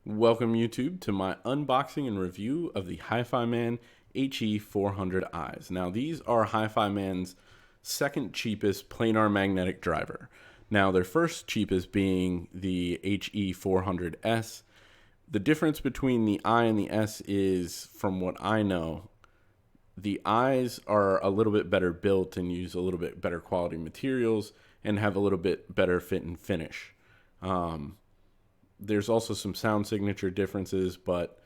Welcome YouTube to my unboxing and review of the HiFiMan HE400Is. Now these are HiFiMan's second cheapest planar magnetic driver. Now their first cheapest being the HE400S. The difference between the I and the S is, from what I know, the I's are a little bit better built and use a little bit better quality materials and have a little bit better fit and finish. There's also some sound signature differences, but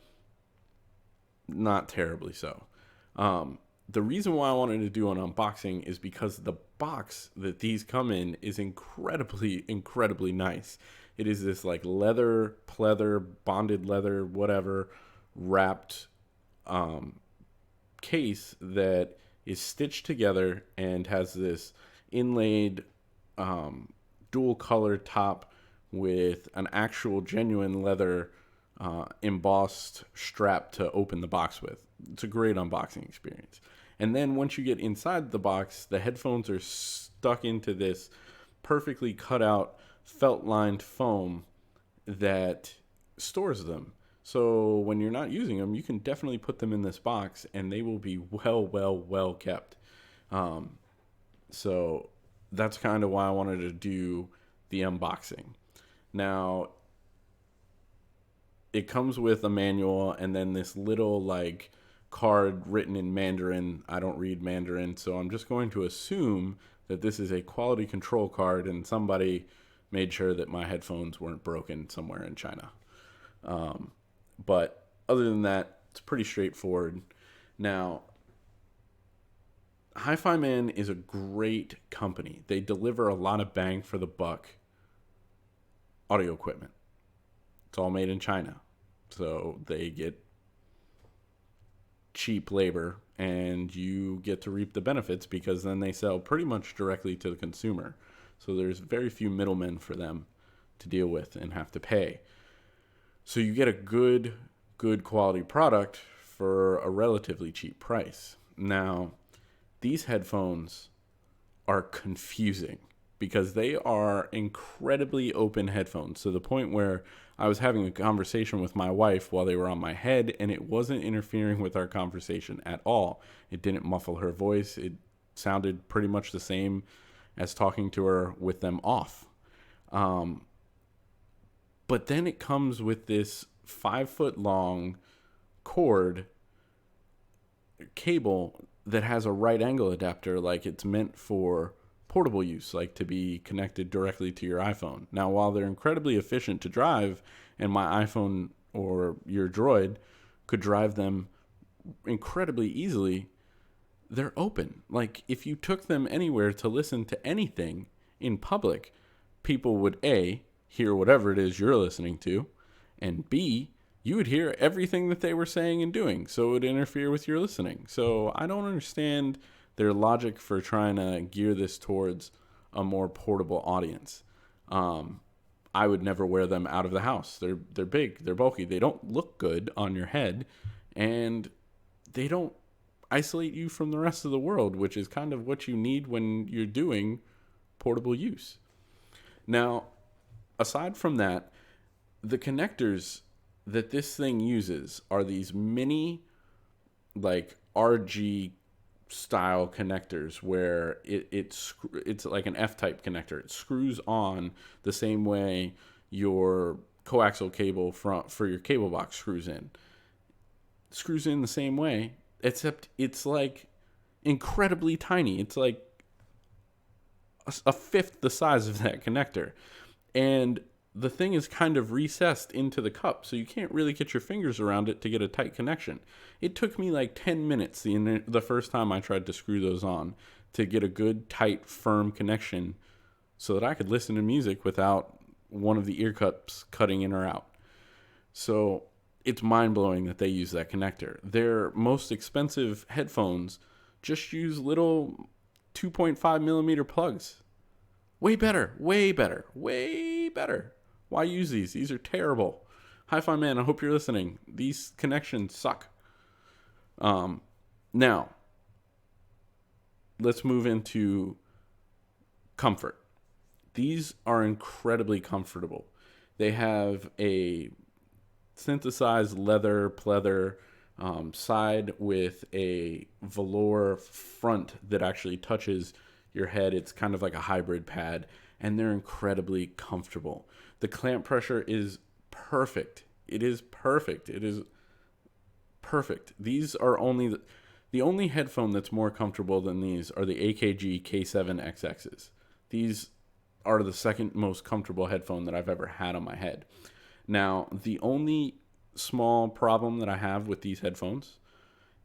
not terribly so. The reason why I wanted to do an unboxing is because the box that these come in is incredibly nice. It is this like leather, pleather, bonded leather, whatever, wrapped case that is stitched together and has this inlaid dual color top with an actual genuine leather embossed strap to open the box with. It's a great unboxing experience. And then once you get inside the box, the headphones are stuck into this perfectly cut out felt lined foam that stores them. So when you're not using them, you can definitely put them in this box and they will be well kept. So that's kind of why I wanted to do the unboxing. Now, it comes with a manual and then this little like card written in Mandarin. I don't read Mandarin, so I'm just going to assume that this is a quality control card and somebody made sure that my headphones weren't broken somewhere in China. But other than that, it's pretty straightforward. Now, HiFiMan is a great company. They deliver a lot of bang for the buck audio equipment. It's all made in China. So they get cheap labor and you get to reap the benefits because then they sell pretty much directly to the consumer. So there's very few middlemen for them to deal with and have to pay. So you get a good quality product for a relatively cheap price. Now, these headphones are confusing because they are incredibly open headphones to the point where I was having a conversation with my wife while they were on my head and it wasn't interfering with our conversation at all. It didn't muffle her voice. It sounded pretty much the same as talking to her with them off. But then it comes with this 5-foot long cord cable that has a right angle adapter, like it's meant for portable use, like to be connected directly to your iPhone. Now, while they're incredibly efficient to drive, and my iPhone or your Droid could drive them incredibly easily, they're open. Like if you took them anywhere to listen to anything in public, people would A, hear whatever it is you're listening to, and B, you would hear everything that they were saying and doing, so it would interfere with your listening. So I don't understand their logic for trying to gear this towards a more portable audience. I would never wear them out of the house. They're big, they're bulky, they don't look good on your head, and they don't isolate you from the rest of the world, which is kind of what you need when you're doing portable use. Now, aside from that, the connectors that this thing uses are these mini, like RG style connectors where it's like an F-type connector. It screws on the same way your coaxial cable for your cable box screws in. It screws in the same way, except it's like incredibly tiny. It's like a fifth the size of that connector. And the thing is kind of recessed into the cup, so you can't really get your fingers around it to get a tight connection. It took me like 10 minutes the first time I tried to screw those on to get a good, tight, firm connection so that I could listen to music without one of the ear cups cutting in or out. So it's mind-blowing that they use that connector. Their most expensive headphones just use little 2.5 millimeter plugs. Way better. Why use these? These are terrible. HiFiMan, I hope you're listening. These connections suck. Now, let's move into comfort. These are incredibly comfortable. They have a synthesized leather pleather side with a velour front that actually touches your head. It's kind of like a hybrid pad, and they're incredibly comfortable. The clamp pressure is perfect. It is perfect. It is perfect. These are the only headphone that's more comfortable than these are the AKG K7XXs. These are the second most comfortable headphone that I've ever had on my head. Now, the only small problem that I have with these headphones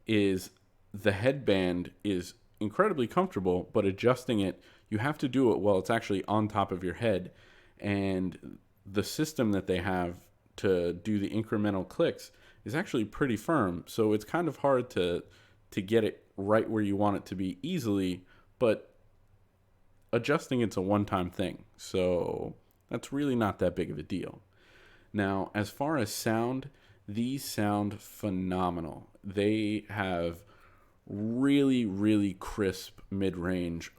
is the headband is incredibly comfortable, but adjusting it, you have to do it while it's actually on top of your head. And the system that they have to do the incremental clicks is actually pretty firm. So it's kind of hard to get it right where you want it to be easily, but adjusting it's a one-time thing. So that's really not that big of a deal. Now, as far as sound, these sound phenomenal. They have really, really crisp mid-range,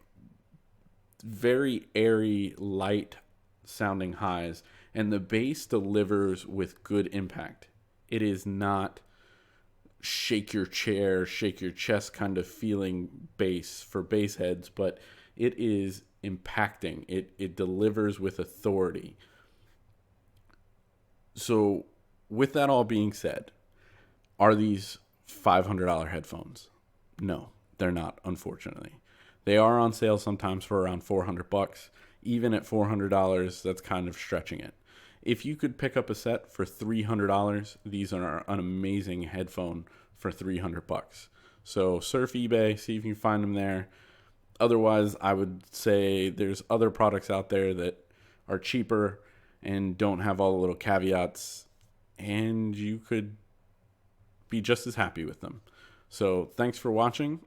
very airy, light sounding highs, and the bass delivers with good impact. It is not shake your chair, shake your chest kind of feeling bass for bass heads, but it is impacting. It delivers with authority. So, with that all being said, are these $500 headphones? No, they're not, unfortunately. They are on sale sometimes for around $400. Even at $400, that's kind of stretching it. If you could pick up a set for $300, these are an amazing headphone for $300. So surf eBay, see if you can find them there. Otherwise, I would say there's other products out there that are cheaper and don't have all the little caveats, and you could be just as happy with them. So thanks for watching.